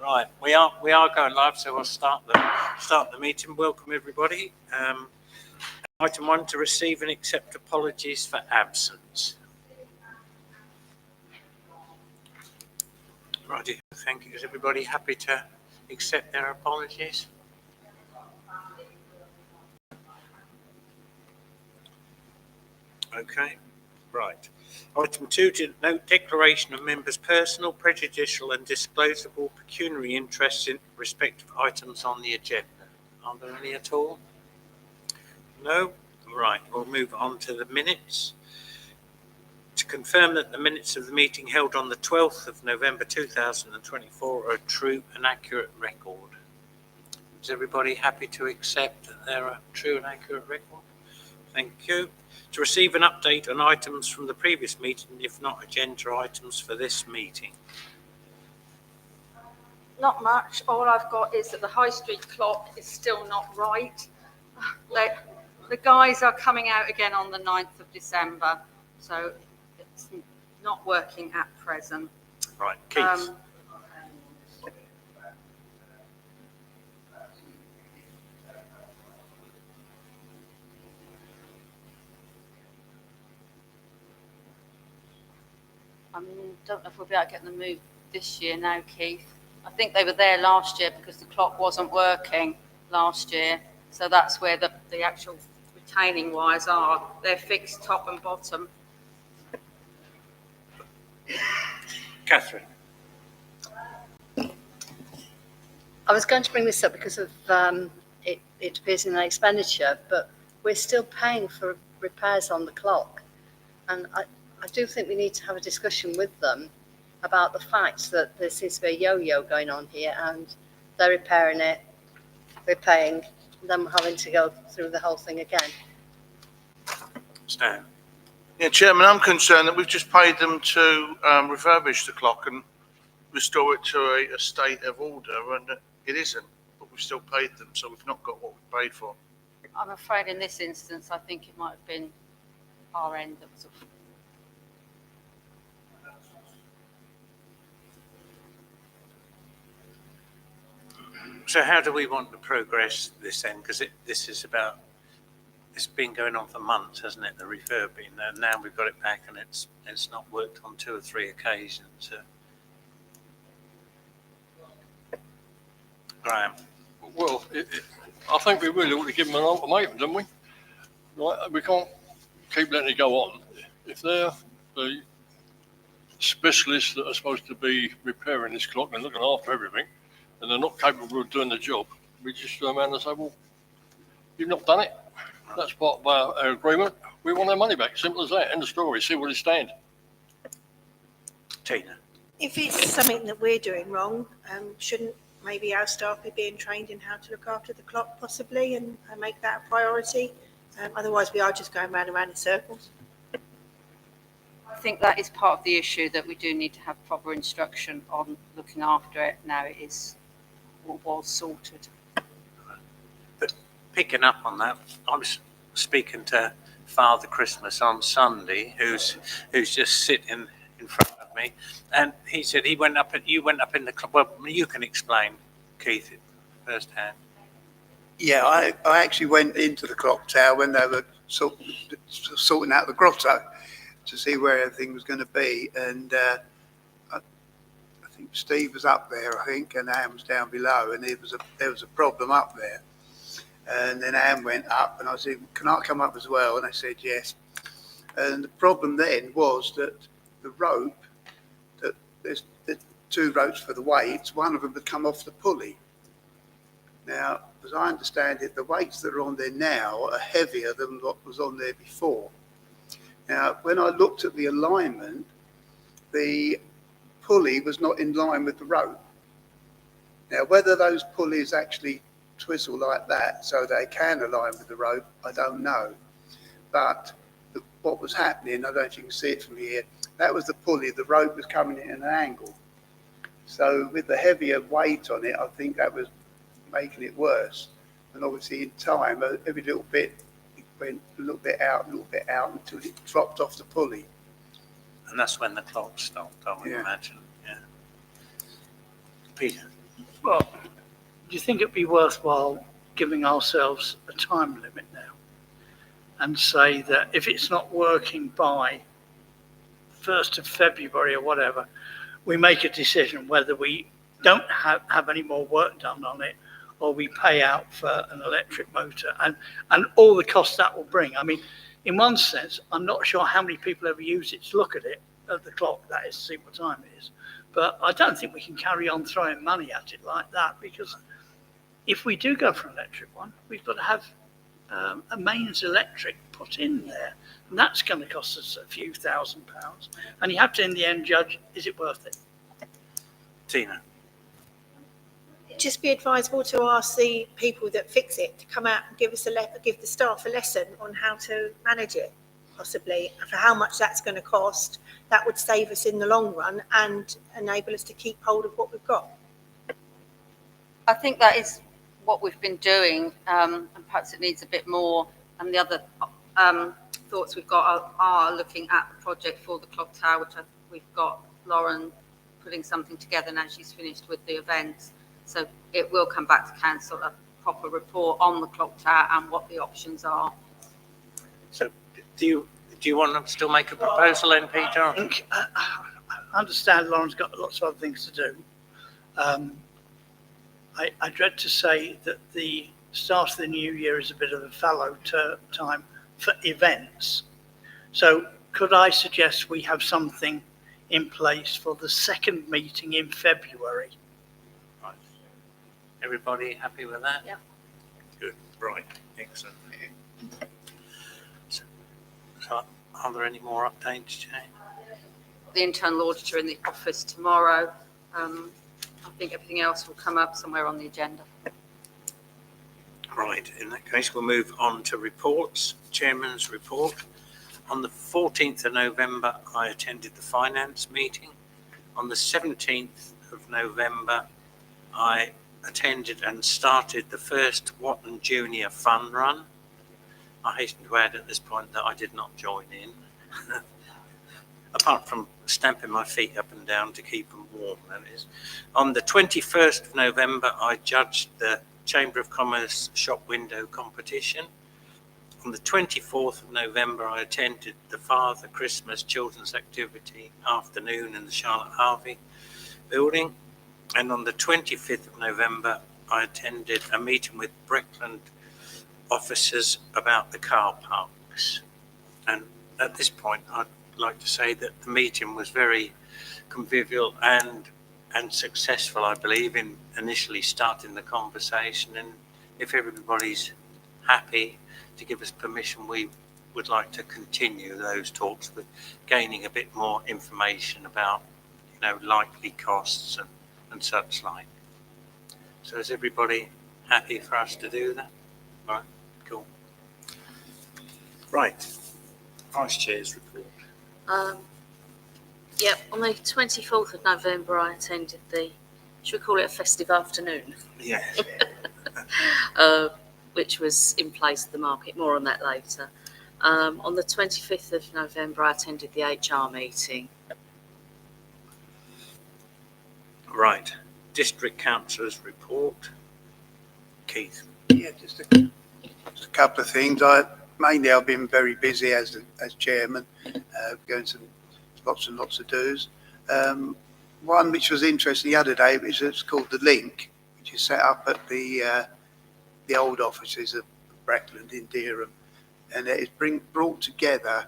Right, we are going live, so we'll start the meeting. Welcome everybody. Item 1, to receive and accept apologies for absence. Righty, thank you. Is everybody happy to accept their apologies? Okay, right. Item 2, to note declaration of members' personal, prejudicial and disclosable pecuniary interests in respect of items on the agenda. Are there any at all? No? Right, we'll move on to the minutes. To confirm that the minutes of the meeting held on the 12th of November 2024 are a true and accurate record. Is everybody happy to accept that they're a true and accurate record? Thank you. To receive an update on items from the previous meeting, if not agenda items for this meeting. Not much. All I've got is that the High Street clock is still not right. The guys are coming out again on the 9th of December, so it's not working at present. Right, Keith. I don't know if we'll be able to get them moved this year now, Keith. I think they were there last year because the clock wasn't working last year. So that's where the actual retaining wires are. They're fixed top and bottom. Catherine. I was going to bring this up because of it appears in the expenditure, but we're still paying for repairs on the clock. And I do think we need to have a discussion with them about the fact that there seems to be a yo-yo going on here, and they're repairing it, we're paying, and then we're having to go through the whole thing again. Stan. Yeah, Chairman, I'm concerned that we've just paid them to refurbish the clock and restore it to a state of order, and it isn't, but we've still paid them, so we've not got what we paid for. I'm afraid in this instance, I think it might have been our end that was. So how do we want to progress this then? Because it's been going on for months, hasn't it? The refurbing, and now we've got it back, and it's not worked on 2 or 3 occasions. Graham. Well, I think we really ought to give them an ultimatum, don't we? Right, we can't keep letting it go on. If they're the specialists that are supposed to be repairing this clock and looking after everything, and they're not capable of doing the job, we just turn around and say, well, you've not done it. That's part of our agreement. We want our money back. Simple as that. End of story. See where it stands. Tina. If it's something that we're doing wrong, shouldn't maybe our staff be being trained in how to look after the clock possibly and make that a priority? Otherwise, we are just going round and round in circles. I think that is part of the issue, that we do need to have proper instruction on looking after it. Now it is what was sorted. But picking up on that, I was speaking to Father Christmas on Sunday, who's just sitting in front of me, and he said you went up in the club. Well, you can explain, Keith, firsthand. Yeah, I actually went into the clock tower when they were sorting out the grotto to see where everything was going to be, and I think Steve was up there, and Anne was down below, and there was a problem up there. And then Anne went up, and I said, can I come up as well? And they said yes. And the problem then was that the rope, that there's 2 ropes for the weights, one of them had come off the pulley. Now, as I understand it, the weights that are on there now are heavier than what was on there before. Now, when I looked at the alignment, the pulley was not in line with the rope. Now, whether those pulleys actually twizzle like that so they can align with the rope, I don't know. But what was happening, I don't know if you can see it from here, that was the pulley, the rope was coming in at an angle. So with the heavier weight on it, I think that was making it worse. And obviously in time, every little bit, it went a little bit out until it dropped off the pulley. And that's when the clock stopped, I would imagine. Yeah. Peter. Well, do you think it'd be worthwhile giving ourselves a time limit now? And say that if it's not working by 1st of February or whatever, we make a decision whether we don't have any more work done on it, or we pay out for an electric motor and all the costs that will bring. I mean, in one sense, I'm not sure how many people ever use it to look at it, at the clock, that is, to see what time it is. But I don't think we can carry on throwing money at it like that, because if we do go for an electric one, we've got to have a mains electric put in there. And that's going to cost us a few £1,000s. And you have to, in the end, judge, is it worth it? Tina? Just be advisable to ask the people that fix it to come out and give us give the staff a lesson on how to manage it, possibly, for how much that's going to cost. That would save us in the long run and enable us to keep hold of what we've got. I think that is what we've been doing, and perhaps it needs a bit more. And the other thoughts we've got are looking at the project for the clock tower, which we've got Lauren putting something together now she's finished with the events. So it will come back to council, a proper report on the clock tower and what the options are. So do you want to still make a proposal then, Peter? I understand Lauren's got lots of other things to do. I dread to say that the start of the new year is a bit of a fallow time for events. So could I suggest we have something in place for the second meeting in February? Right. Everybody happy with that? Yeah. Good. Right. Excellent. So are there any more updates, Jane? The internal auditor in the office tomorrow. I think everything else will come up somewhere on the agenda. Right, in that case, we'll move on to reports. Chairman's report. On the 14th of November, I attended the finance meeting. On the 17th of November, I attended and started the first Watton Junior Fun Run. I hasten to add at this point that I did not join in, apart from stamping my feet up and down to keep them warm, that is. On the 21st of November, I judged the Chamber of Commerce shop window competition. On the 24th of November, I attended the Father Christmas Children's Activity afternoon in the Charlotte Harvey building. And on the 25th of November, I attended a meeting with Breckland officers about the car parks. And at this point, I'd like to say that the meeting was very convivial and successful, I believe, in initially starting the conversation. And if everybody's happy to give us permission, we would like to continue those talks with gaining a bit more information about, likely costs and such like. So is everybody happy for us to do that? Right, cool. Right, Vice Chair's report. On the 24th of November, I attended should we call it a festive afternoon? Yes. Which was in place at the market. More on that later. On the 25th of November, I attended the HR meeting. Right, District Councillor's report. Keith. Yeah, just a couple of things. I've been very busy as chairman, going to lots and lots of do's. One which was interesting the other day, which is called The Link, which is set up at the old offices of Breckland in Dereham, and it is brought together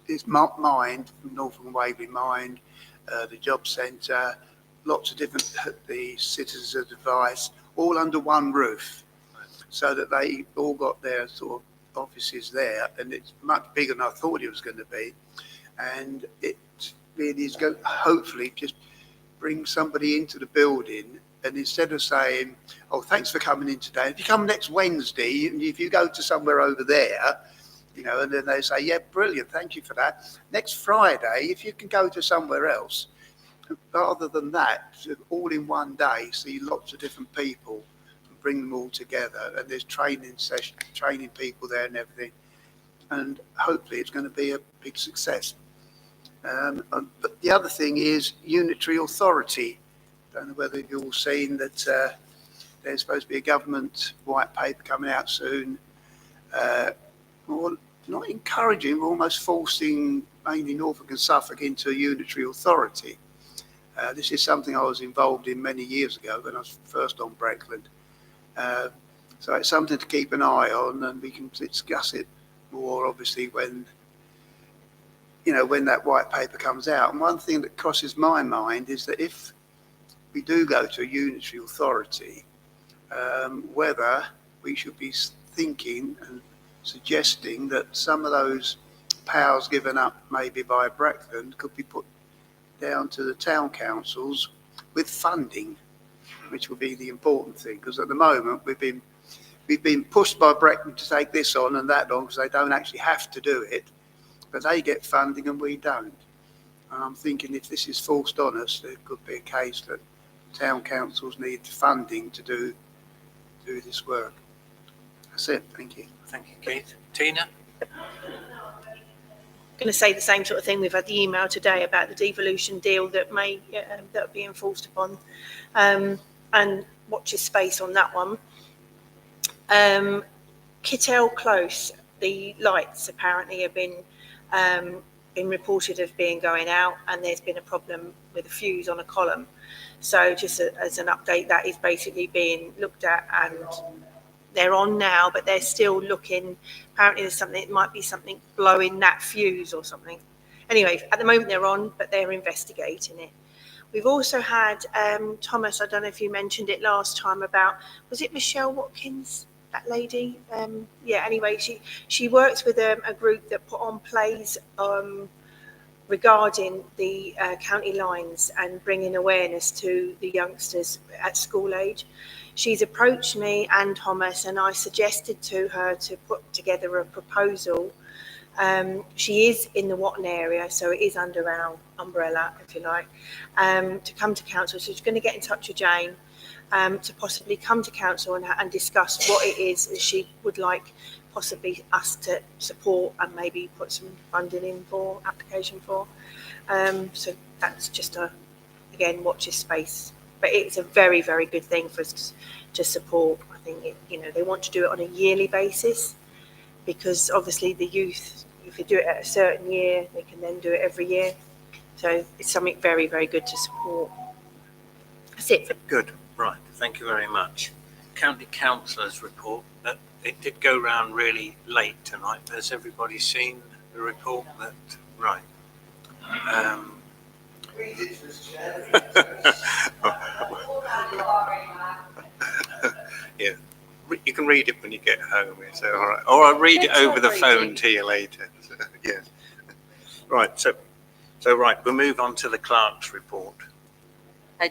it's Mind, Northern Waverley Mind, the Job Centre, lots of different, the Citizens Advice, all under one roof, so that they all got their sort of offices there, and it's much bigger than I thought it was going to be. And it really is going to hopefully just bring somebody into the building, and instead of saying, oh, thanks for coming in today, if you come next Wednesday, and if you go to somewhere over there, and then they say, yeah, brilliant, thank you for that. Next Friday, if you can go to somewhere else. Rather than that, all in one day, see lots of different people and bring them all together. And there's training sessions, training people there and everything. And hopefully it's going to be a big success. But the other thing is unitary authority. Don't know whether you've all seen that there's supposed to be a government white paper coming out soon, more not encouraging, but almost forcing mainly Norfolk and Suffolk into a unitary authority. This is something I was involved in many years ago when I was first on Breckland. So it's something to keep an eye on, and we can discuss it more obviously when that white paper comes out. And one thing that crosses my mind is that if we do go to a unitary authority, whether we should be thinking and suggesting that some of those powers given up maybe by Breckland could be put down to the town councils with funding, which will be the important thing, because at the moment we've been pushed by Breckland to take this on and that on because they don't actually have to do it, but they get funding and we don't. And I'm thinking if this is forced on us, there could be a case that town councils need funding to do this work. That's it. Thank you. Thank you, Keith. Tina? Going to say the same sort of thing. We've had the email today about the devolution deal that may that be enforced upon, and watch your space on that one. Kittel Close, the lights apparently have been reported of being going out, and there's been a problem with a fuse on a column. So just as an update, that is basically being looked at, and they're on now, but they're still looking. Apparently there's something, it might be something blowing that fuse or something. Anyway, at the moment they're on, but they're investigating it. We've also had Thomas, I don't know if you mentioned it last time about, was it Michelle Watkins, that lady? Yeah, anyway, she works with a group that put on plays regarding the county lines and bringing awareness to the youngsters at school age. She's approached me and Thomas, and I suggested to her to put together a proposal. She is in the Watton area, so it is under our umbrella, if you like, to come to council. So she's going to get in touch with Jane to possibly come to council and discuss what it is that she would like possibly us to support and maybe put some funding in for, application for. So that's just again, watch this space. But it's a very, very good thing for us to support. I think, they want to do it on a yearly basis, because obviously the youth, if they do it at a certain year, they can then do it every year. So it's something very, very good to support. That's it. Good. Right. Thank you very much. County Councillor's report. That it did go round really late tonight. Has everybody seen the report? Right. Yeah, you can read it when you get home. So, all right, or I'll read it over the phone to you later. So, yeah. Right. So right, we'll move on to the clerk's report.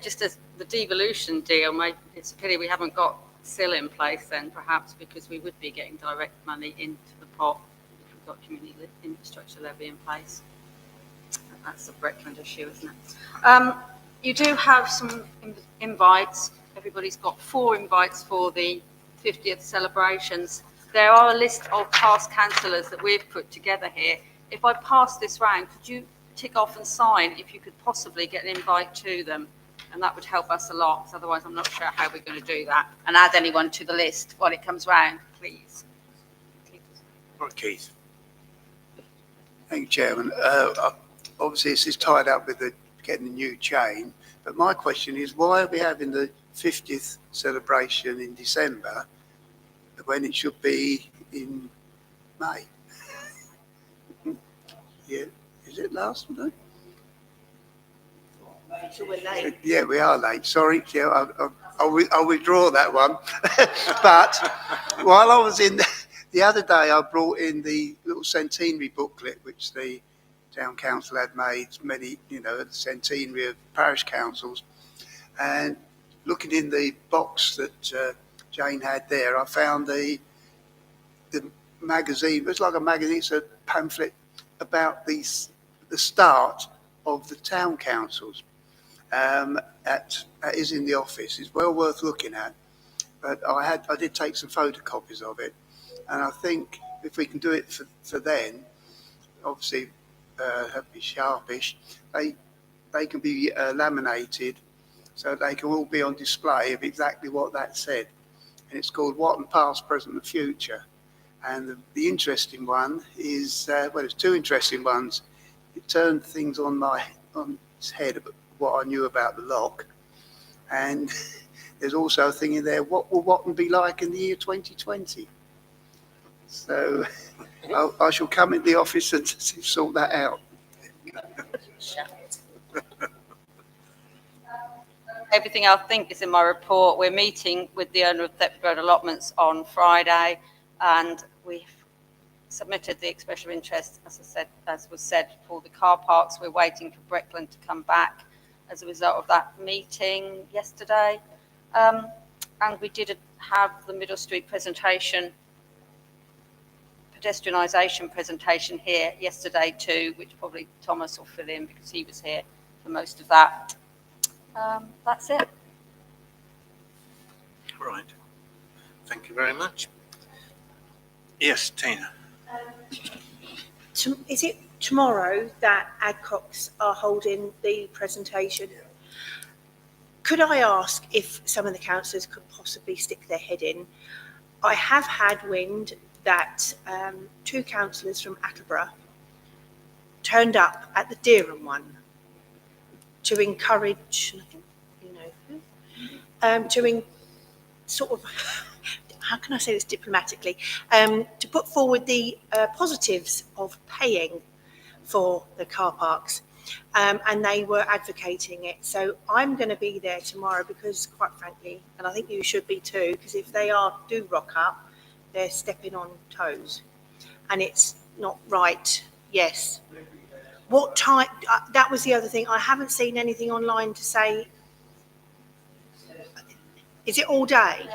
Just as the devolution deal, it's a pity we haven't got SIL in place then, perhaps, because we would be getting direct money into the pot if we've got community infrastructure levy in place. That's the Breckland issue, isn't it? You do have some invites. Everybody's got 4 invites for the 50th celebrations. There are a list of past councillors that we've put together here. If I pass this round, could you tick off and sign if you could possibly get an invite to them? And that would help us a lot, because otherwise I'm not sure how we're going to do that. And add anyone to the list while it comes round, please. Right, Keith. Thank you, Chairman. Obviously, this is tied up with getting a new chain, but my question is, why are we having the 50th celebration in December when it should be in May? Yeah, is it last one? So we're late. Yeah, we are late. Sorry, yeah, I'll withdraw that one. But while I was in the other day, I brought in the little centenary booklet which the town council had made, many, the centenary of parish councils, and looking in the box that Jane had there, I found the magazine. It's like a magazine. It's a pamphlet about the start of the town councils. That is in the office. It's well worth looking at. But I did take some photocopies of it, and I think if we can do it for then, obviously have to be sharpish, they can be laminated so they can all be on display of exactly what that said. And it's called Watton Past, Present and Future. And the interesting one is, well, there's two interesting ones. It turned things on its head about what I knew about the lock. And there's also a thing in there, what will Watton be like in the year 2020? So I shall come in the office and sort that out. Everything I think is in my report. We're meeting with the owner of Thetford Road Allotments on Friday, and we've submitted the expression of interest, as was said, for the car parks. We're waiting for Breckland to come back as a result of that meeting yesterday. And we did have the Middle Street presentation, pedestrianisation presentation here yesterday too, which probably Thomas will fill in because he was here for most of that. That's it. Right. Thank you very much. Yes, Tina. Is it tomorrow that Adcox are holding the presentation? Could I ask if some of the councillors could possibly stick their head in? I have had wind that two councillors from Attleborough turned up at the Dereham one to encourage, I think you know who, sort of, how can I say this diplomatically, to put forward the positives of paying for the car parks, and they were advocating it. So I'm going to be there tomorrow because, quite frankly, and I think you should be too, because if they do rock up, they're stepping on toes, and it's not right. Yes. What time? That was the other thing. I haven't seen anything online to say. Is it all day?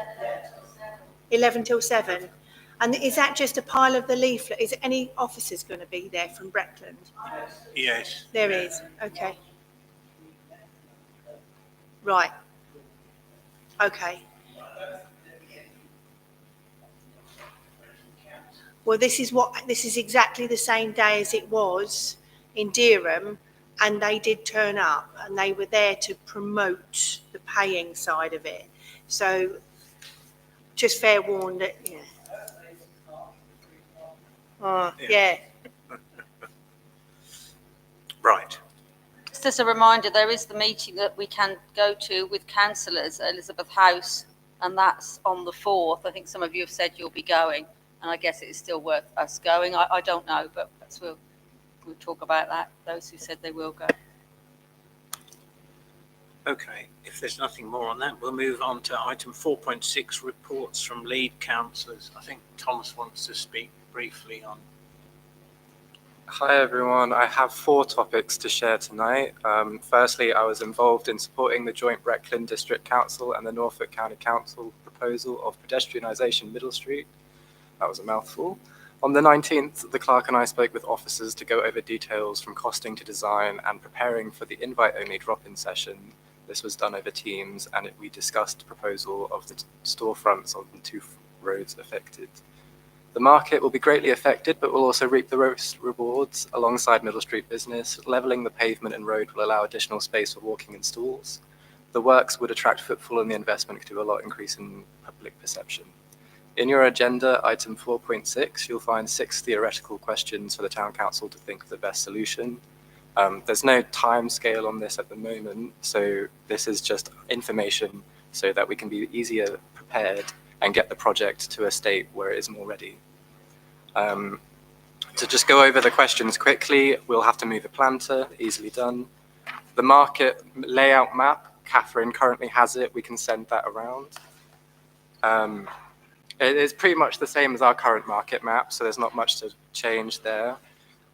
11 till 7. And is that just a pile of the leaflet? Is any officers going to be there from Breckland? Yes. There is. Okay. Right. Okay. Well, this is exactly the same day as it was in Dereham, and they did turn up, and they were there to promote the paying side of it. So, just fair warned that, yeah. Yeah. Right. Just as a reminder, there is the meeting that we can go to with councillors at Elizabeth House, and that's on the 4th. I think some of you have said you'll be going, and I guess it is still worth us going. I don't know, but we'll talk about that, those who said they will go. Okay, if there's nothing more on that, we'll move on to item 4.6, reports from lead councillors. I think Thomas wants to speak briefly on. Hi everyone, I have 4 topics to share tonight. Firstly, I was involved in supporting the joint Breckland District Council and the Norfolk County Council proposal of pedestrianisation Middle Street. That was a mouthful. On the 19th, the clerk and I spoke with officers to go over details from costing to design and preparing for the invite-only drop-in session. This was done over Teams, and we discussed proposal of the storefronts on the 2 roads affected. The market will be greatly affected, but will also reap the rewards alongside Middle Street business. Levelling the pavement and road will allow additional space for walking and stalls. The works would attract footfall, and the investment could do a lot increase in public perception. In your agenda, item 4.6, you'll find 6 theoretical questions for the Town Council to think of the best solution. There's no time scale on this at the moment, so this is just information so that we can be easier prepared and get the project to a state where it is more ready. To just go over the questions quickly, we'll have to move a planter, easily done. The market layout map, Catherine currently has it, we can send that around. It is pretty much the same as our current market map, so there's not much to change there.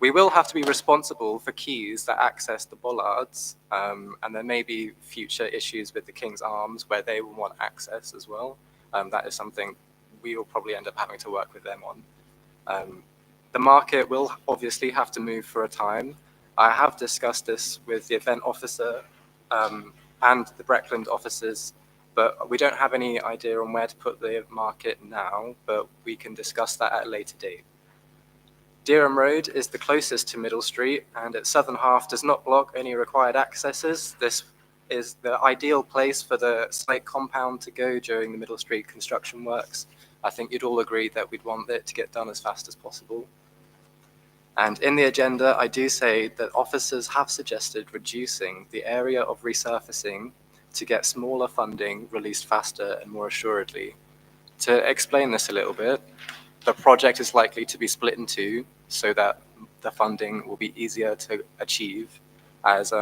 We will have to be responsible for quays that access the bollards, and there may be future issues with the King's Arms where they will want access as well. That is something we will probably end up having to work with them on. The market will obviously have to move for a time. I have discussed this with the event officer and the Breckland officers, but we don't have any idea on where to put the market now, but we can discuss that at a later date. Dereham Road is the closest to Middle Street, and its southern half does not block any required accesses. This is the ideal place for the site compound to go during the Middle Street construction works. I think you'd all agree that we'd want it to get done as fast as possible. And in the agenda, I do say that officers have suggested reducing the area of resurfacing to get smaller funding released faster and more assuredly. To explain this a little bit, the project is likely to be split in two so that the funding will be easier to achieve, as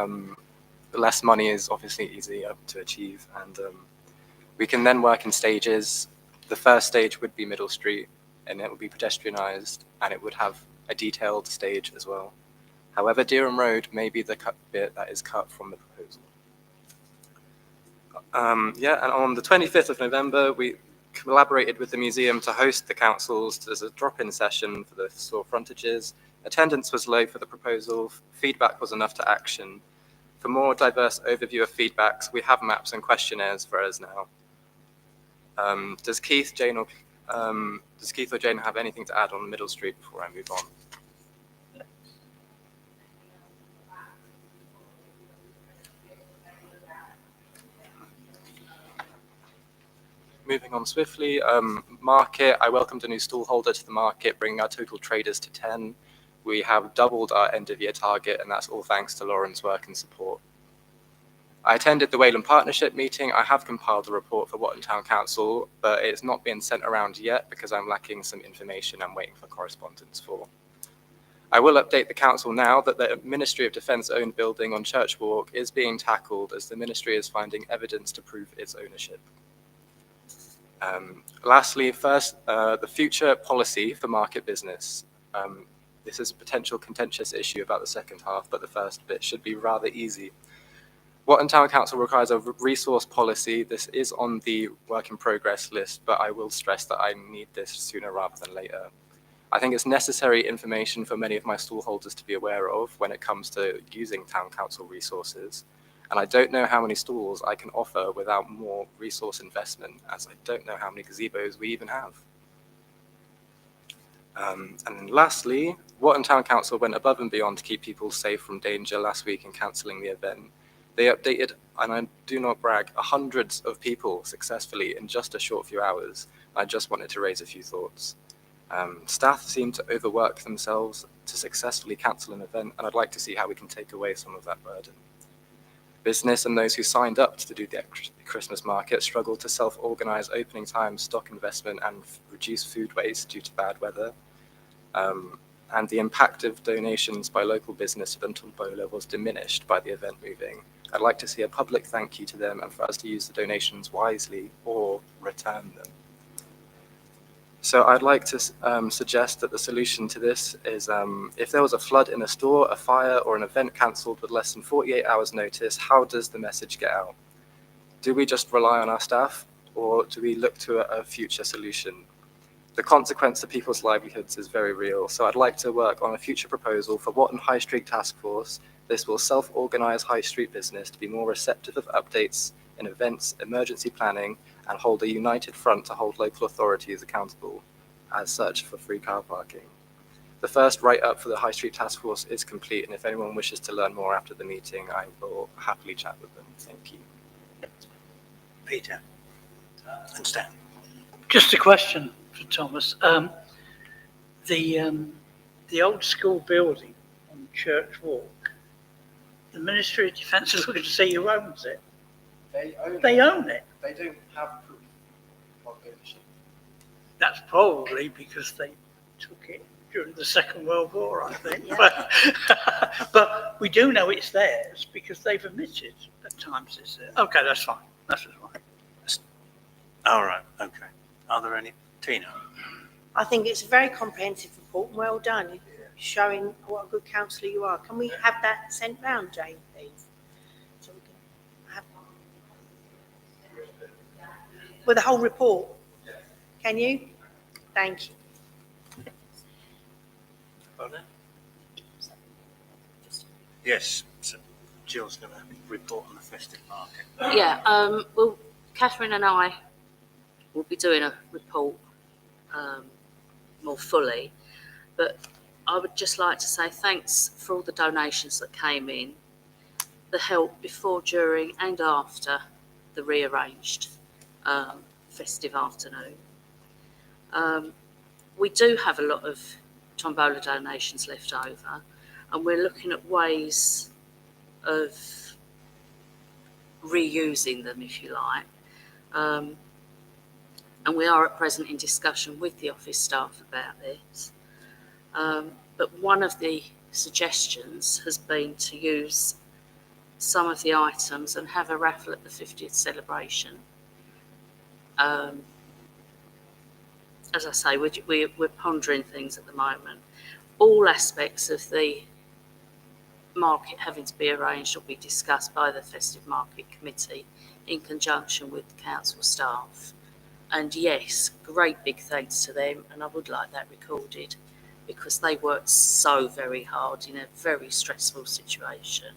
less money is obviously easier to achieve. And we can then work in stages. The first stage would be Middle Street, and it would be pedestrianised, and it would have a detailed stage as well. However, Dereham Road may be the bit that is cut from the proposal. And on the 25th of November, we collaborated with the museum to host the councils as a drop-in session for the store frontages. Attendance was low for the proposal. Feedback was enough to action. For more diverse overview of feedbacks, we have maps and questionnaires for us now. Does Keith or Jane have anything to add on Middle Street before I move on? Moving on swiftly, market, I welcomed a new stall holder to the market, bringing our total traders to 10. We have doubled our end of year target, and that's all thanks to Lauren's work and support. I attended the Wayland Partnership meeting. I have compiled a report for Watton Town Council, but it's not been sent around yet because I'm lacking some information I'm waiting for correspondence for. I will update the council now that the Ministry of Defence owned building on Church Walk is being tackled as the ministry is finding evidence to prove its ownership. Lastly, first, the future policy for market business. This is a potential contentious issue about the second half, but the first bit should be rather easy. Watton Town Council requires a resource policy. This is on the work in progress list, but I will stress that I need this sooner rather than later. I think it's necessary information for many of my stallholders to be aware of when it comes to using town council resources. And I don't know how many stalls I can offer without more resource investment, as I don't know how many gazebos we even have. And lastly, Watton Town Council went above and beyond to keep people safe from danger last week in cancelling the event. They updated, and I do not brag, hundreds of people successfully in just a short few hours. I just wanted to raise a few thoughts. Staff seem to overwork themselves to successfully cancel an event, and I'd like to see how we can take away some of that burden. Business and those who signed up to do the Christmas market struggled to self-organise opening times, stock investment, and reduce food waste due to bad weather. And the impact of donations by local business at Until Bowler was diminished by the event moving. I'd like to see a public thank you to them and for us to use the donations wisely or return them. So I'd like to suggest that the solution to this is if there was a flood in a store, a fire, or an event cancelled with less than 48 hours notice, how does the message get out? Do we just rely on our staff, or do we look to a future solution? The consequence to people's livelihoods is very real, so I'd like to work on a future proposal for Watton High Street Task Force. This will self-organise high street business to be more receptive of updates in events, emergency planning, and hold a united front to hold local authorities accountable as such for free car parking. The first write-up for the High Street Task Force is complete, and if anyone wishes to learn more after the meeting, I will happily chat with them. Thank you. Peter and Stan. Just a question for Thomas. The old school building on Church Walk, the Ministry of Defence is looking to see who owns it. They own it. They don't have proof of ownership. That's probably because they took it during the Second World War, I think. Yeah. But we do know it's theirs because they've admitted at times it's theirs. Okay, that's fine. That's fine. All right, okay. Are there any? Tina? I think it's a very comprehensive report, and well done, showing what a good councillor you are. Can we have that sent round, Jane, please? So we can have with the whole report. Can you? Thank you. Yes, so Jill's going to report on the festive market. Yeah, well, Catherine and I will be doing a report more fully, but I would just like to say thanks for all the donations that came in, the help before, during and after the rearranged festive afternoon. We do have a lot of tombola donations left over, and we're looking at ways of reusing them, if you like. And we are at present in discussion with the office staff about this. But one of the suggestions has been to use some of the items and have a raffle at the 50th celebration. As I say, we're pondering things at the moment. All aspects of the market having to be arranged will be discussed by the Festive Market Committee in conjunction with the council staff. And yes, great big thanks to them, and I would like that recorded because they worked so very hard in a very stressful situation.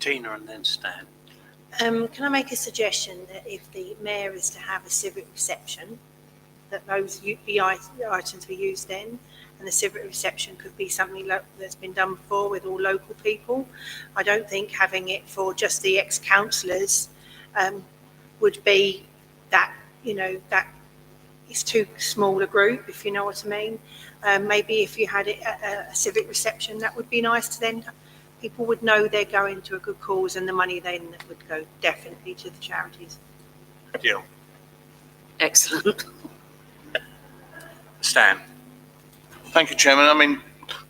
Tina and then Stan. Can I make a suggestion that if the mayor is to have a civic reception, that the items be used then, and the civic reception could be something that's been done before with all local people. I don't think having it for just the ex-councillors would be that, that it's too small a group, if you know what I mean. Maybe if you had it a civic reception, that would be nice to then people would know they're going to a good cause, and the money then would go definitely to the charities. Jill. Excellent. Stan. Thank you, Chairman. I mean,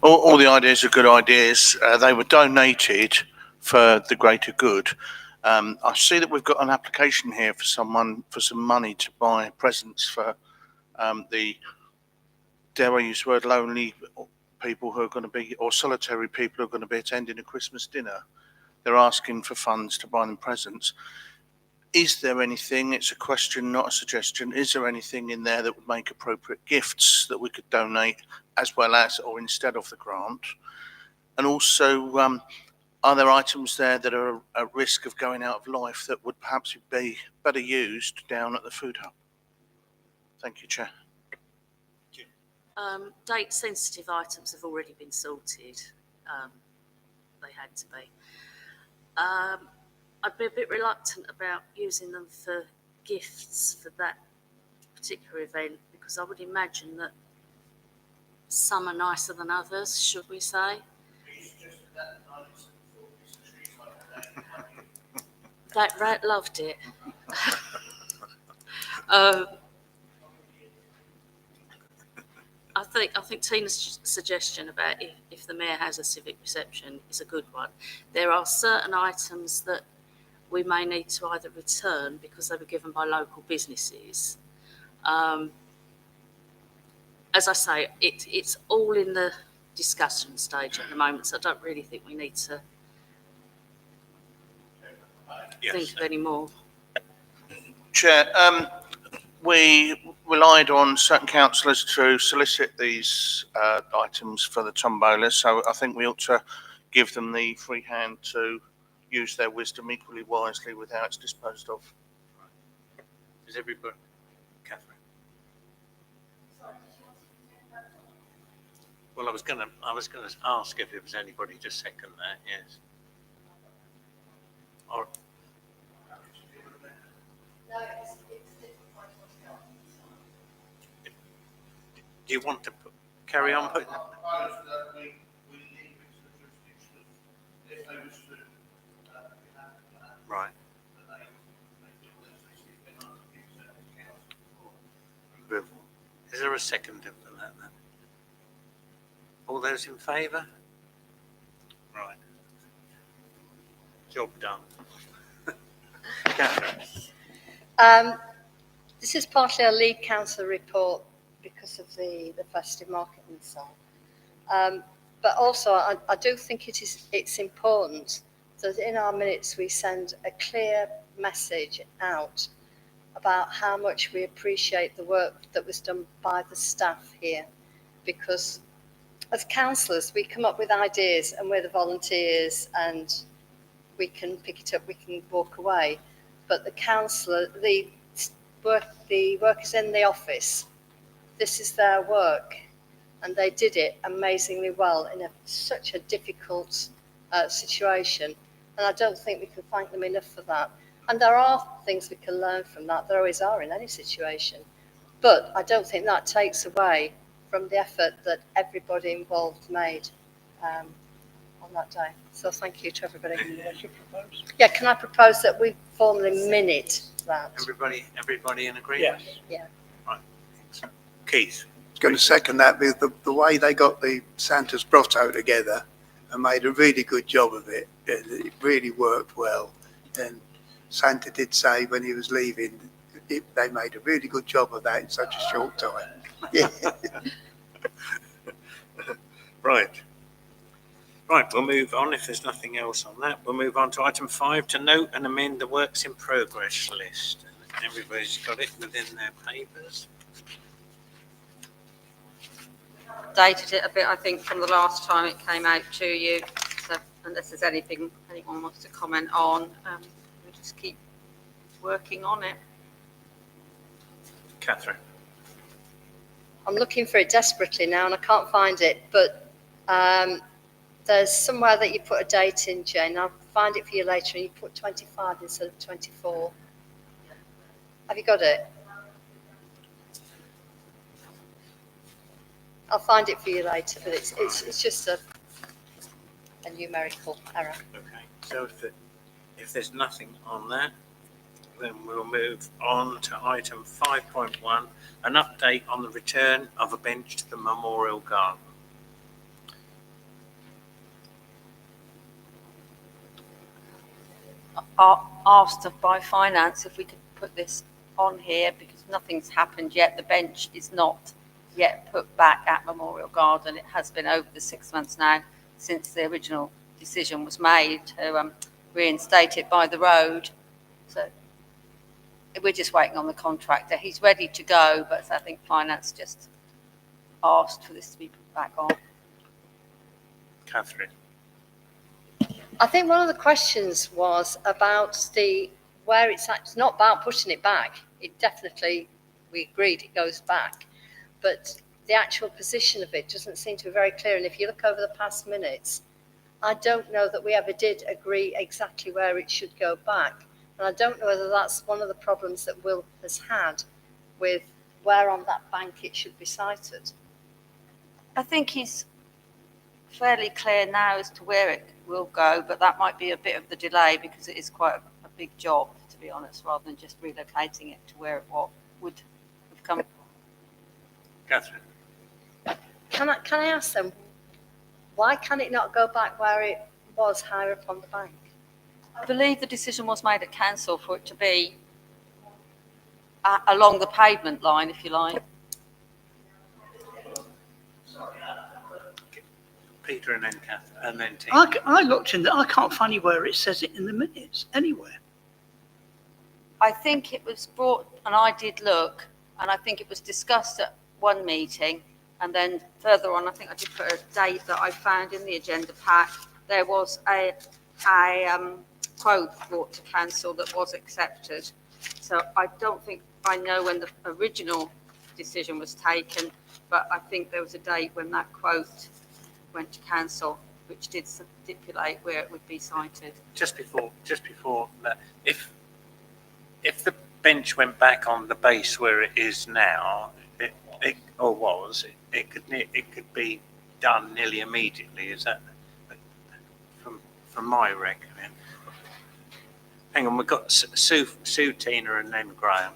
all the ideas are good ideas. They were donated for the greater good. I see that we've got an application here for someone for some money to buy presents for the, dare I use the word, lonely people who are going to be, or solitary people who are going to be attending a Christmas dinner. They're asking for funds to buy them presents. Is there anything, it's a question, not a suggestion, is there anything in there that would make appropriate gifts that we could donate as well as or instead of the grant? And also, are there items there that are at risk of going out of life that would perhaps be better used down at the food hub? Thank you, Chair. Date sensitive items have already been sorted. They had to be. I'd be a bit reluctant about using them for gifts for that particular event because I would imagine that some are nicer than others, should we say? That rat loved it. I think Tina's suggestion about if the mayor has a civic reception is a good one. There are certain items that we may need to either return because they were given by local businesses. As I say, it's all in the discussion stage at the moment, so I don't really think we need to think of any more. Chair, we relied on certain councillors to solicit these items for the tombola, so I think we ought to give them the free hand to use their wisdom equally wisely with how it's disposed of. Is everybody? Catherine. Well, I was gonna ask if there was anybody to second that. Yes. Or, do you want to carry on putting? Right. Is there a second for that then? All those in favour? Right. Job done. Catherine. This is partly a lead council report because of the festive market and so on. But also, I do think it's important that in our minutes we send a clear message out about how much we appreciate the work that was done by the staff here. Because as councillors, we come up with ideas and we're the volunteers and we can pick it up, we can walk away. But the councillor, the workers in the office, this is their work. and they did it amazingly well in such a difficult situation. And I don't think we can thank them enough for that. And there are things we can learn from that. There always are in any situation. But I don't think that takes away from the effort that everybody involved made on that day. So thank you to everybody. Yeah, can I propose that we formally minute that? Everybody in agreement? Yes. Yeah. Right. Excellent. Keith? I was going to second that with the way they got the Santa's grotto together and made a really good job of it. It really worked well. And Santa did say when he was leaving, they made a really good job of that in such a short time. Yeah. Right. Right, we'll move on. If there's nothing else on that, we'll move on to item 5, to note and amend the works in progress list. Everybody's got it within their papers. Dated it a bit, I think, from the last time it came out to you. So unless there's anything anyone wants to comment on, we'll just keep working on it. Catherine? I'm looking for it desperately now and I can't find it, but there's somewhere that you put a date in, Jane. I'll find it for you later, and you put 25 instead of 24. Have you got it? I'll find it for you later, but it's just a numerical error. Okay, so if there's nothing on that, then we'll move on to item 5.1, an update on the return of a bench to the Memorial Garden. Asked by finance if we could put this on here because nothing's happened yet. The bench is not yet put back at Memorial Garden. It has been over the 6 months now since the original decision was made to reinstate it by the road. So we're just waiting on the contractor. He's ready to go, but I think finance just asked for this to be put back on. Catherine? I think one of the questions was about where it's not about pushing it back. It definitely, we agreed it goes back, but the actual position of it doesn't seem to be very clear. And if you look over the past minutes, I don't know that we ever did agree exactly where it should go back. And I don't know whether that's one of the problems that Will has had with where on that bank it should be sited. I think he's fairly clear now as to where it will go, but that might be a bit of the delay because it is quite a big job, to be honest, rather than just relocating it to where it would have come. Catherine? Can I ask them, why can it not go back where it was higher up on the bank? I believe the decision was made at council for it to be along the pavement line, if you like. Peter and then Catherine, and then Tina. I looked in there, I can't find where it says it in the minutes, anywhere. I think it was brought, and I did look, and I think it was discussed at one meeting, and then further on, I think I did put a date that I found in the agenda pack. There was a quote brought to council that was accepted. So I don't think I know when the original decision was taken, but I think there was a date when that quote went to council, which did stipulate where it would be sited. Just before that, if the bench went back on the base where it is now, it could be done nearly immediately. Is that from my recollection? Hang on, we've got Sue, Tina, and then Graham.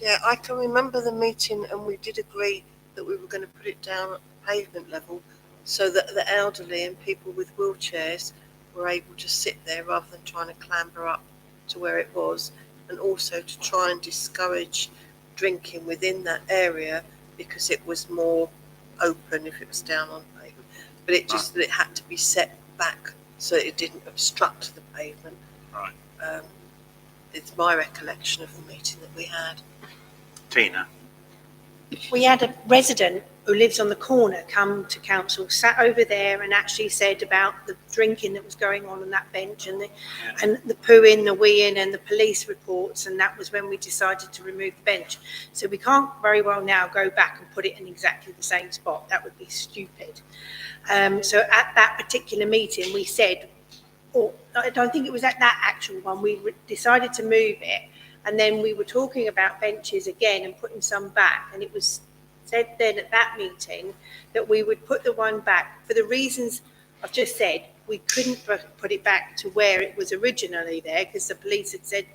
Yeah, I can remember the meeting, and we did agree that we were going to put it down at pavement level so that the elderly and people with wheelchairs were able to sit there rather than trying to clamber up to where it was, and also to try and discourage drinking within that area because it was more open if it was down on pavement. But it just that it had to be set back so it didn't obstruct the pavement. Right. It's my recollection of the meeting that we had. Tina? We had a resident who lives on the corner come to council, sat over there and actually said about the drinking that was going on that bench and the pooing, the weeing and the police reports, and that was when we decided to remove the bench. So we can't very well now go back and put it in exactly the same spot. That would be stupid. So at that particular meeting we said, or I don't think it was at that actual one, we decided to move it, and then we were talking about benches again and putting some back, and it was said then at that meeting that we would put the one back for the reasons I've just said. We couldn't put it back to where it was originally there because the police had said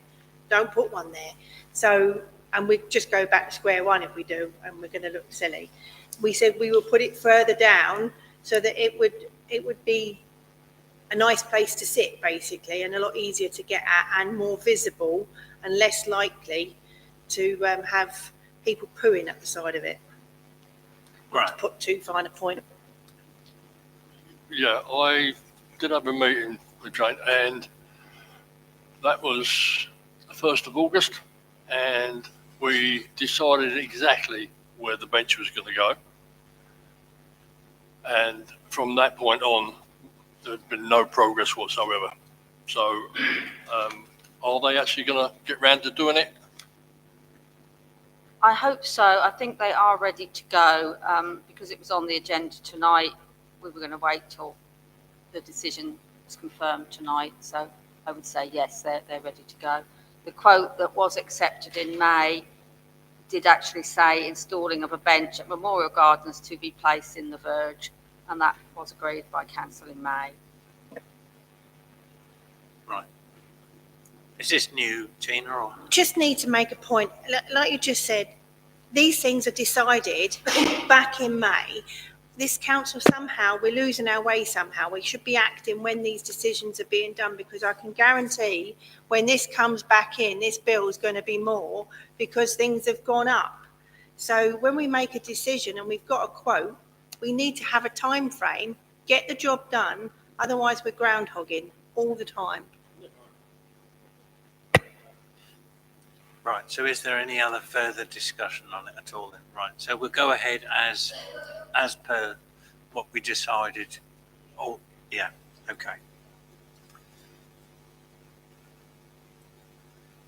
don't put one there. So, and we just go back to square one if we do, and we're going to look silly. We said we will put it further down so that it would be a nice place to sit basically, and a lot easier to get at and more visible and less likely to have people pooing at the side of it. Right. To put too fine a point. Yeah, I did have a meeting with Jane, and that was the 1st of August, and we decided exactly where the bench was going to go. And from that point on, there's been no progress whatsoever. So, are they actually going to get round to doing it? I hope so. I think they are ready to go because it was on the agenda tonight. We were going to wait till the decision was confirmed tonight. So I would say yes, they're ready to go. The quote that was accepted in May did actually say installing of a bench at Memorial Gardens to be placed in the verge, and that was agreed by council in May. Right. Is this new, Tina, or? Just need to make a point, like you just said, these things are decided back in May. This council somehow, we're losing our way somehow. We should be acting when these decisions are being done, because I can guarantee when this comes back in, this bill is going to be more because things have gone up. So when we make a decision and we've got a quote, we need to have a time frame, get the job done, otherwise we're groundhogging all the time. Right, so is there any other further discussion on it at all then? Right, so we'll go ahead as per what we decided. Oh, yeah, okay.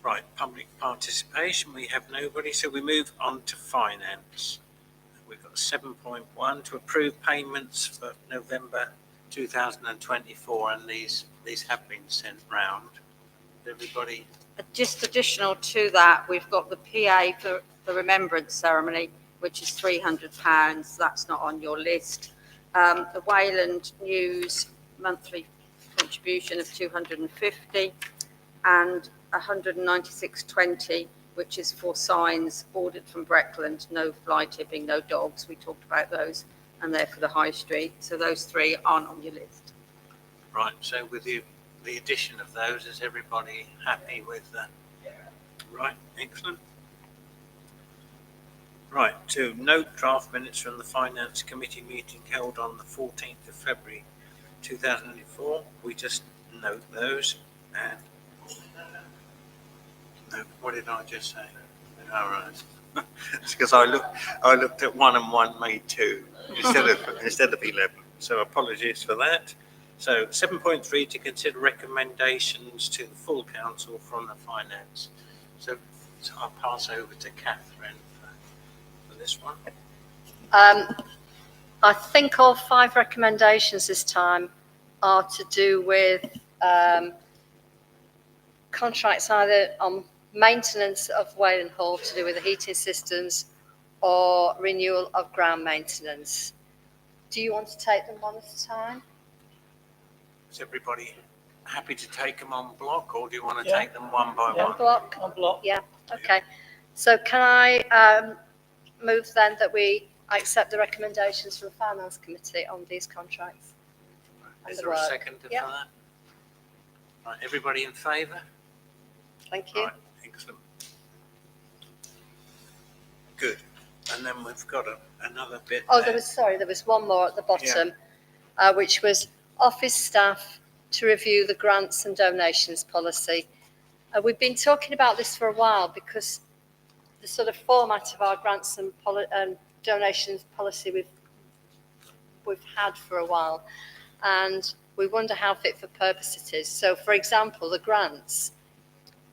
Right, public participation, we have nobody, so we move on to finance. We've got 7.1 to approve payments for November 2024, and these have been sent round. Everybody? Just additional to that, we've got the PA for the Remembrance Ceremony, which is £300. That's not on your list. The Wayland News monthly contribution of £250 and £196.20, which is for signs ordered from Breckland, no fly tipping, no dogs. We talked about those, and they're for the High Street. So those three aren't on your list. Right, so with the addition of those, is everybody happy with that? Right, excellent. Right, to note draft minutes from the Finance Committee meeting held on the 14th of February 2004. We just note those, and no, what did I just say? All right. It's because I looked at 1 and 1 made 2 instead of 11. So apologies for that. So 7.3 to consider recommendations to the full council from the finance. So I'll pass over to Catherine for this one. I think all 5 recommendations this time are to do with contracts either on maintenance of Wayland Hall to do with the heating systems or renewal of ground maintenance. Do you want to take them one at a time? Is everybody happy to take them on block, or do you want to take them one by one? On block? Yeah, okay. So can I move then that we accept the recommendations from the Finance Committee on these contracts? Is there a second for that? Right, everybody in favour? Thank you. Right, excellent. Good. And then we've got another bit. Oh, there was one more at the bottom, which was office staff to review the grants and donations policy. We've been talking about this for a while because the sort of format of our grants and donations policy we've had for a while, and we wonder how fit for purpose it is. So, for example, the grants,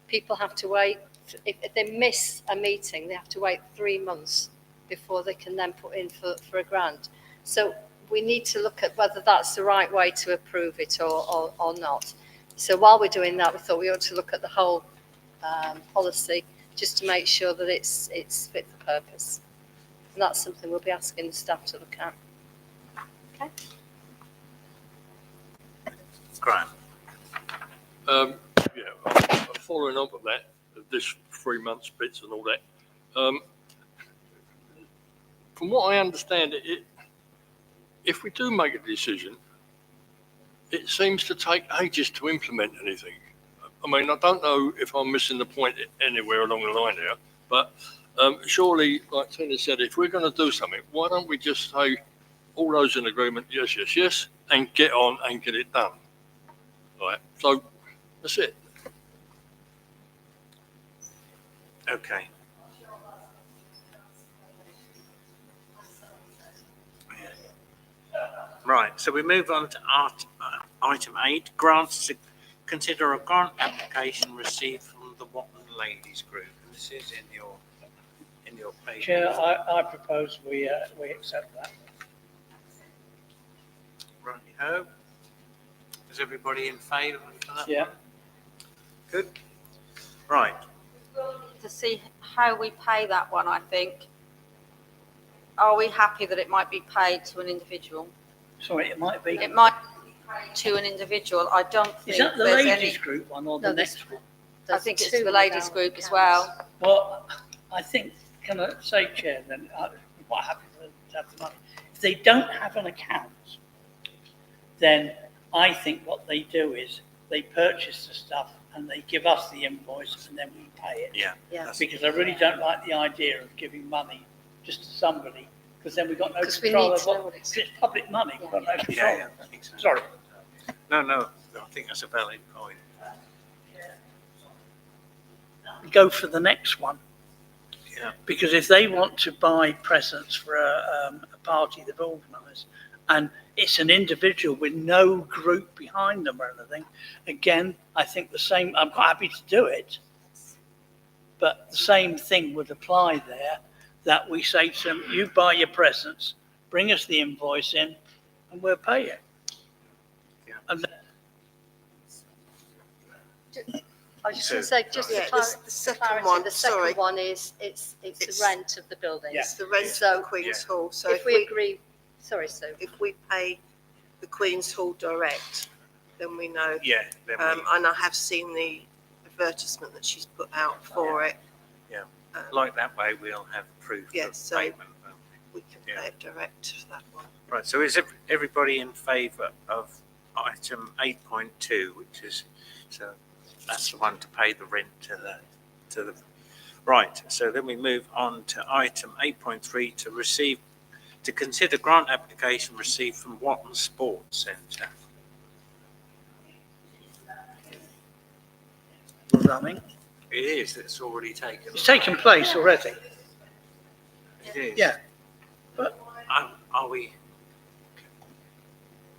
people have to wait, if they miss a meeting, they have to wait 3 months before they can then put in for a grant. So we need to look at whether that's the right way to approve it or not. So while we're doing that, we thought we ought to look at the whole policy just to make sure that it's fit for purpose. And that's something we'll be asking the staff to look at. Okay. Graham? Yeah, I'm following up on that, this 3 months bits and all that. From what I understand, if we do make a decision, it seems to take ages to implement anything. I mean, I don't know if I'm missing the point anywhere along the line here, but surely, like Tina said, if we're going to do something, why don't we just say all those in agreement, yes, yes, yes, and get on and get it done? Right, so that's it. Okay. Right, so we move on to item 8, grants to consider a grant application received from the Watton Ladies Group. And this is in your paper. Chair, I propose we accept that. Righty-ho. Is everybody in favour of that? Yeah. Good. Right. To see how we pay that one, I think. Are we happy that it might be paid to an individual? Sorry, it might be. It might be paid to an individual. I don't think Is that the there's ladies any. group one or No, the there's- next one? I think it's two the ladies without group as accounts. well. Well, I think, can I say, Chair, then, I'm quite happy to have the money. If they don't have an account, then I think what they do is they purchase the stuff and they give us the invoice and then we pay it. Yeah. Yeah. Because I really don't like the idea of giving money just to somebody, because then we've got no 'Cause we control need of to know what, what it's- it's public money, we've got no Yeah, control. yeah. I think so. Sorry. No, I think that's a valid point. Go for the next one. Yeah. Because if they want to buy presents for a party they've organised, and it's an individual with no group behind them or anything, again, I think the same, I'm quite happy to do it, but the same thing would apply there, that we say to them, you buy your presents, bring us the invoice in, and we'll pay you. Yeah. And I was just going to say, just Yeah, for the second clarity, one, the sorry. second one is, it's the It's- rent of the building. Yeah. It's the rent So- of the Queen's Hall. So If we agree, sorry, Sue. if we pay the Queen's Hall direct, then we know. Yeah. Then we, And I have seen the advertisement that she's put out for it. Yeah. Um, like that way, we'll have proof Yeah, of so- payment. won't we? We can Yeah. pay it direct for that one. Right, so is everybody in favour of item 8.2, which is, so that's the one to pay the rent to the, right, so then we move on to item 8.3 to consider grant application received from Watton Sports Centre. running. It is, it's already taken. It's taken place already. It is. Yeah. Are we,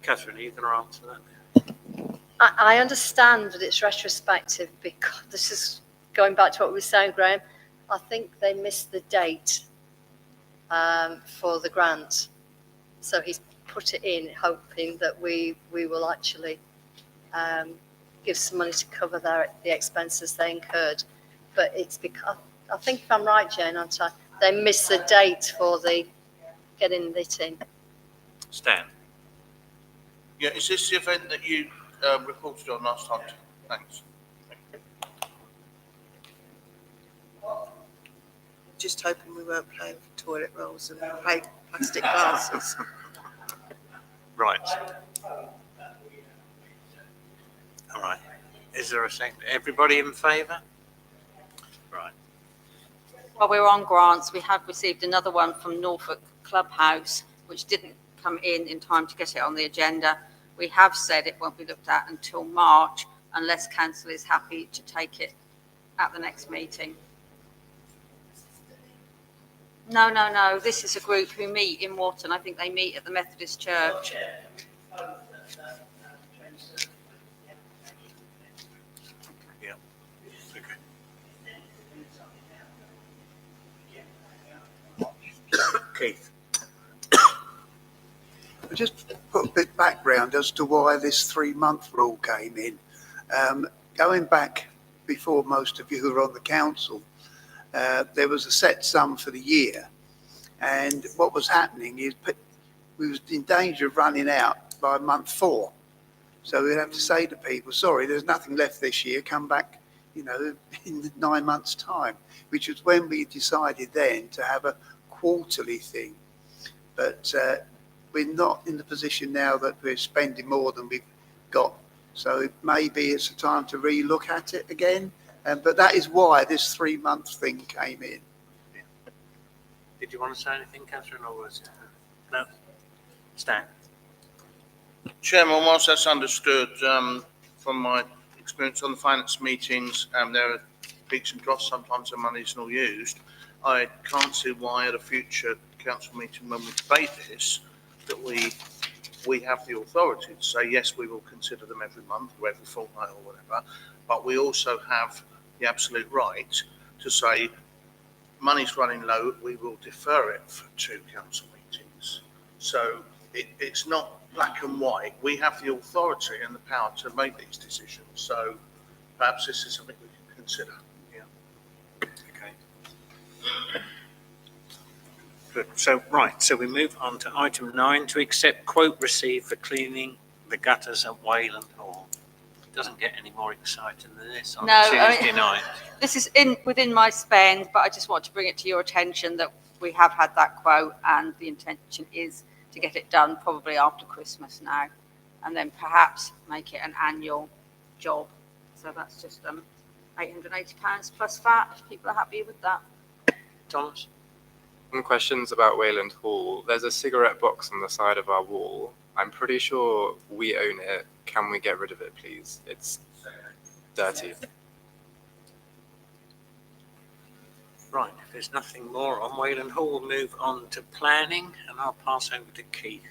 Catherine, are you going to answer that now? I understand that it's retrospective because this is going back to what we were saying, Graham. I think they missed the date for the grant. So he's put it in hoping that we will actually give some money to cover the expenses they incurred. But it's because, I think if I'm right, Jane, aren't I? They missed the date for the getting it in. Stan? Yeah, is this the event that you reported on last time? Thanks. Just hoping we weren't playing for toilet rolls and plastic glasses. Right. All right. Is there a second? Everybody in favour? Right. While we're on grants, we have received another one from Norfolk Clubhouse, which didn't come in time to get it on the agenda. We have said it won't be looked at until March unless council is happy to take it at the next meeting. No. This is a group who meet in Watton. I think they meet at the Methodist Church. Keith? Just put a bit of background as to why this 3-month rule came in. Going back before most of you who were on the council, there was a set sum for the year. And what was happening is we was in danger of running out by month 4. So we'd have to say to people, sorry, there's nothing left this year, come back, in 9 months' time, which was when we decided then to have a quarterly thing. But we're not in the position now that we're spending more than we've got. So maybe it's a time to re-look at it again. But that is why this 3-month thing came in. Did you want to say anything, Catherine, or was it? No? Stan? Chairman, whilst that's understood, from my experience on the finance meetings, there are peaks and troughs, sometimes the money's not used. I can't see why at a future council meeting when we debate this, that we have the authority to say, yes, we will consider them every month or every fortnight or whatever, but we also have the absolute right to say, money's running low, we will defer it for 2 council meetings. So it's not black and white. We have the authority and the power to make these decisions. So perhaps this is something we can consider. Yeah. Okay. Good. So we move on to item 9, to accept quote received for cleaning the gutters at Wayland Hall. Doesn't get any more exciting than this on Tuesday night. This is within my spend, but I just want to bring it to your attention that we have had that quote, and the intention is to get it done probably after Christmas now, and then perhaps make it an annual job. So that's just £880 plus VAT, if people are happy with that. Thomas? Some questions about Wayland Hall. There's a cigarette box on the side of our wall. I'm pretty sure we own it. Can we get rid of it, please? It's dirty. Right, if there's nothing more on Wayland Hall, we'll move on to planning, and I'll pass over to Keith.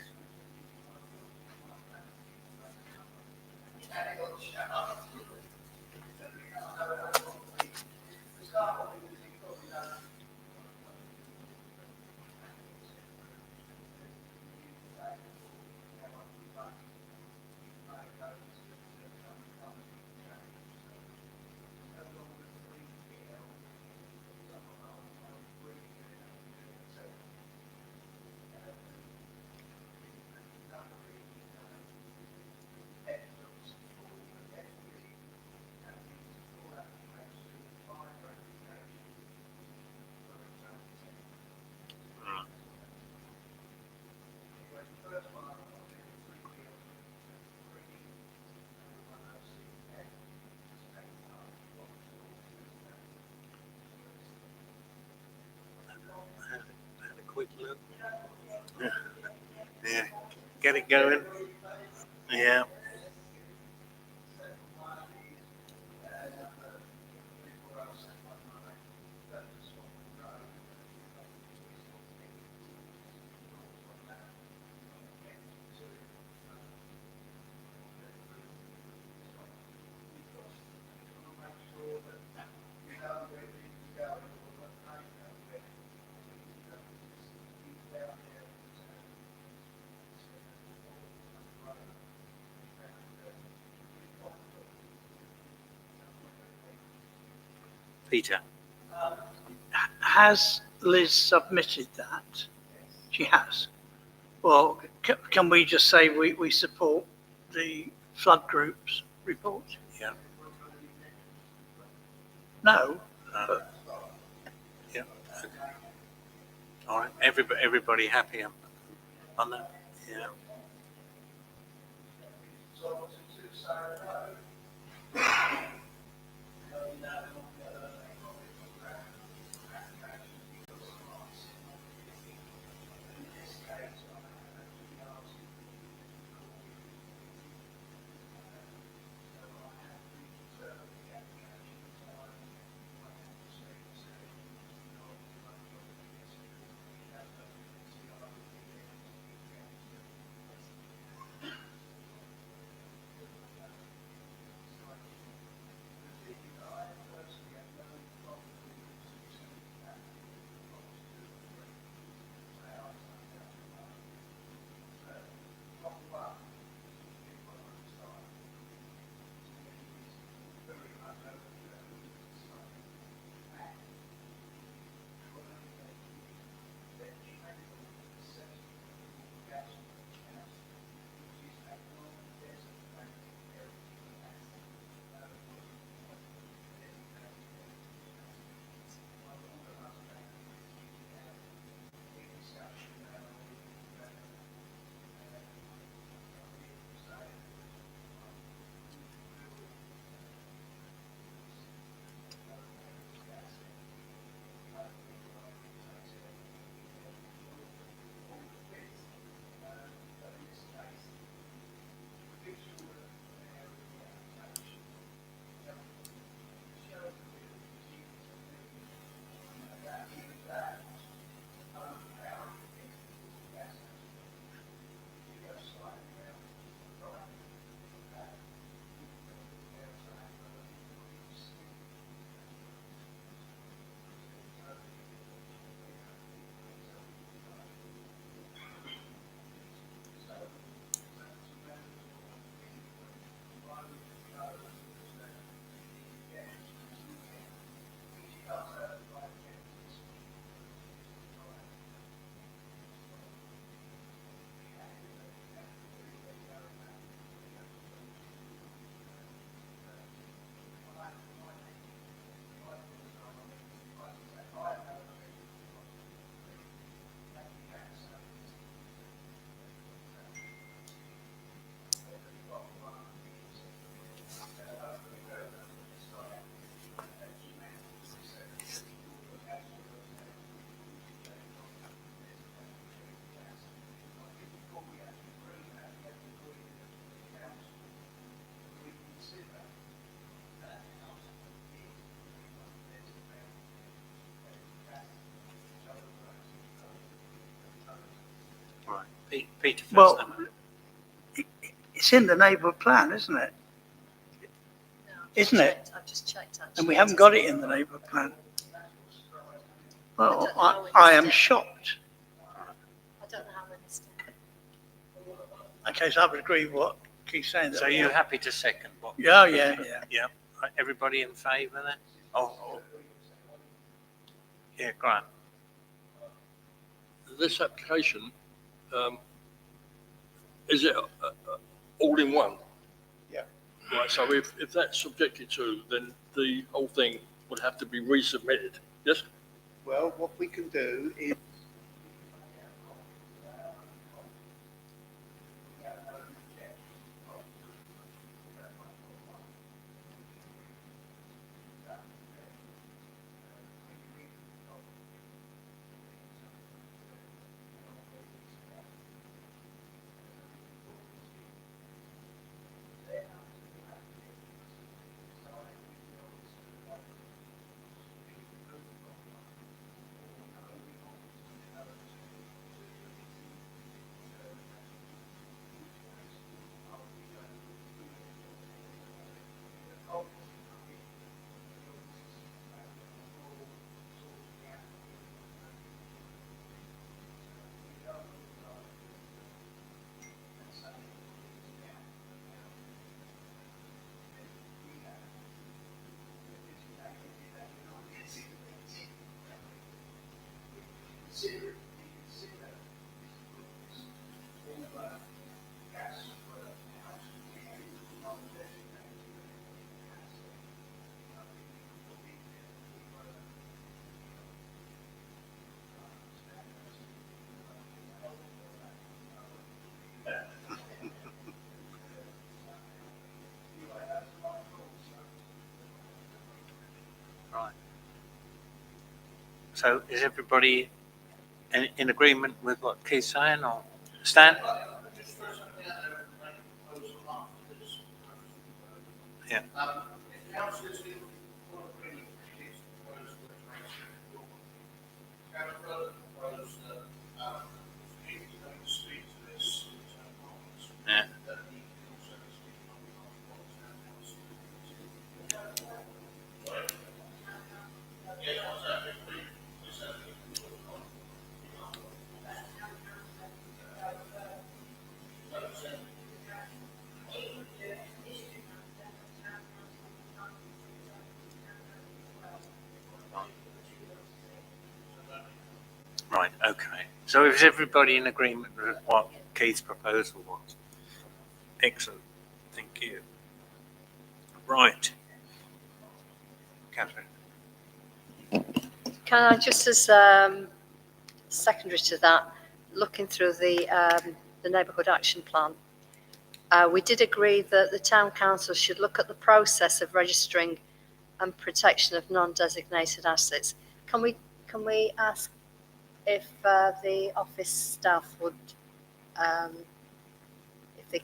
Quick look. Yeah. Get it going. Yeah. Peter? Has Liz submitted that? She has. Well, can we just say we support the flood group's report? Yeah. No. Yeah. Okay. All right. Everybody happy on that? Yeah. Peter first. Well, then. it's in the neighbourhood plan, isn't it? Isn't it? I've just checked actually. And we haven't got it in the neighbourhood plan. Well, I am shocked. I don't know how we missed it. Okay, so I would agree with what Keith's saying. So you're happy to second what? Yeah. Right, everybody in favour then? Yeah, Grant. This application, is it all in one? Yeah. Right, so if that's subjected to, then the whole thing would have to be resubmitted, yes? Well, what we can do is Right. So is everybody in agreement with what Keith's saying, or Stan? Yeah. Yeah. Right, okay. So is everybody in agreement with what Keith's proposal was? Excellent, thank you. Right. Catherine? Can I just as secondary to that, looking through the neighbourhood action plan, we did agree that the town council should look at the process of registering and protection of non-designated assets. Can we ask if the office staff would, if they,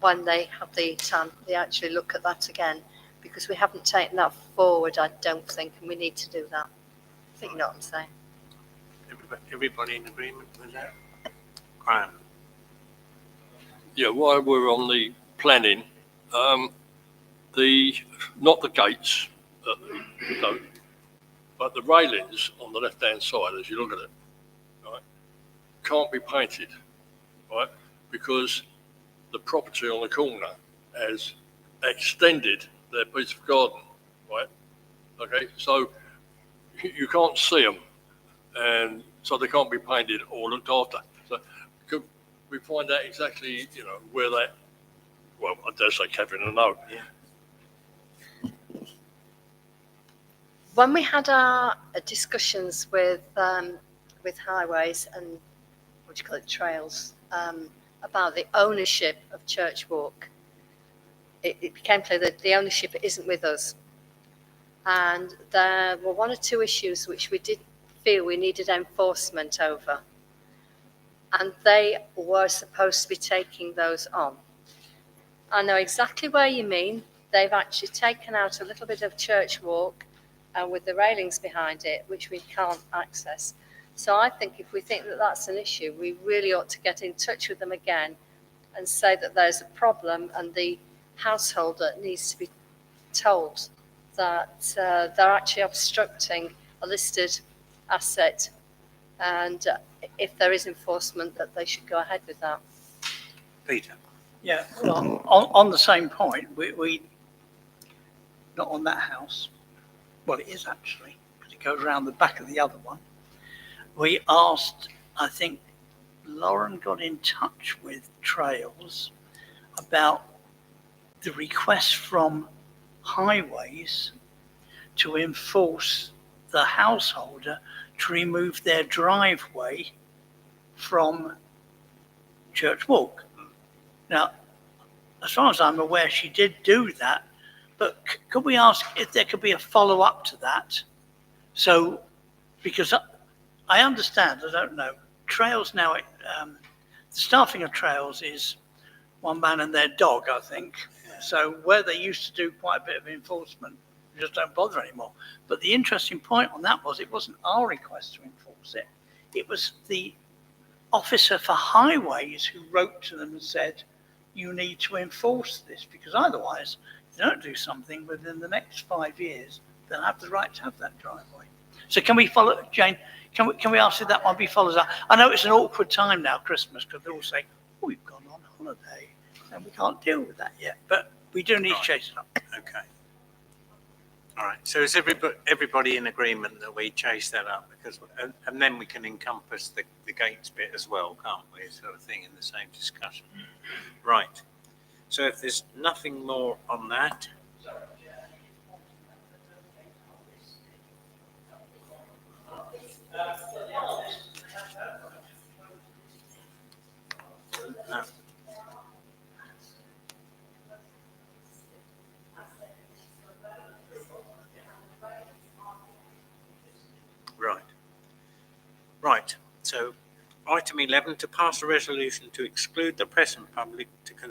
when they have the time, they actually look at that again, because we haven't taken that forward, I don't think, and we need to do that. I think you know what I'm saying. Everybody in agreement with that? Graham? Yeah, while we're on the planning, not the gates, but the railings on the left-hand side, as you look at it, right, can't be painted, right, because the property on the corner has extended their piece of garden, right? Okay, so you can't see them, and so they can't be painted or looked after. So could we find out exactly, where that? Well, I dare say Catherine will know. Yeah. When we had our discussions with highways and what do you call it, trails, about the ownership of Church Walk, it became clear that the ownership isn't with us. And there were one or two issues which we did feel we needed enforcement over. And they were supposed to be taking those on. I know exactly where you mean. They've actually taken out a little bit of Church Walk with the railings behind it, which we can't access. So I think if we think that that's an issue, we really ought to get in touch with them again and say that there's a problem and the householder needs to be told that they're actually obstructing a listed asset, and if there is enforcement, that they should go ahead with that. Peter? Yeah, well, on the same point, we, not on that house, well, it is actually, because it goes around the back of the other one. We asked, I think Lauren got in touch with Trails about the request from Highways to enforce the householder to remove their driveway from Church Walk. Now, as far as I'm aware, she did do that, but could we ask if there could be a follow-up to that? So, because I understand, I don't know, Trails now, the staffing of Trails is one man and their dog, I think. So where they used to do quite a bit of enforcement, we just don't bother anymore. But the interesting point on that was it wasn't our request to enforce it. It was the officer for Highways who wrote to them and said, you need to enforce this, because otherwise, if they don't do something within the next 5 years, they'll have the right to have that driveway. So can we follow, Jane, can we ask if that one be followed up? I know it's an awkward time now, Christmas, because they all say, oh, we've gone on holiday and we can't deal with that yet, but we do need to chase it up. Okay. All right, so is everybody in agreement that we chase that up? Because, and then we can encompass the gates bit as well, can't we, sort of thing in the same discussion? Right, so if there's nothing more on that. No. Right, so item 11, to pass a resolution to exclude the press and public to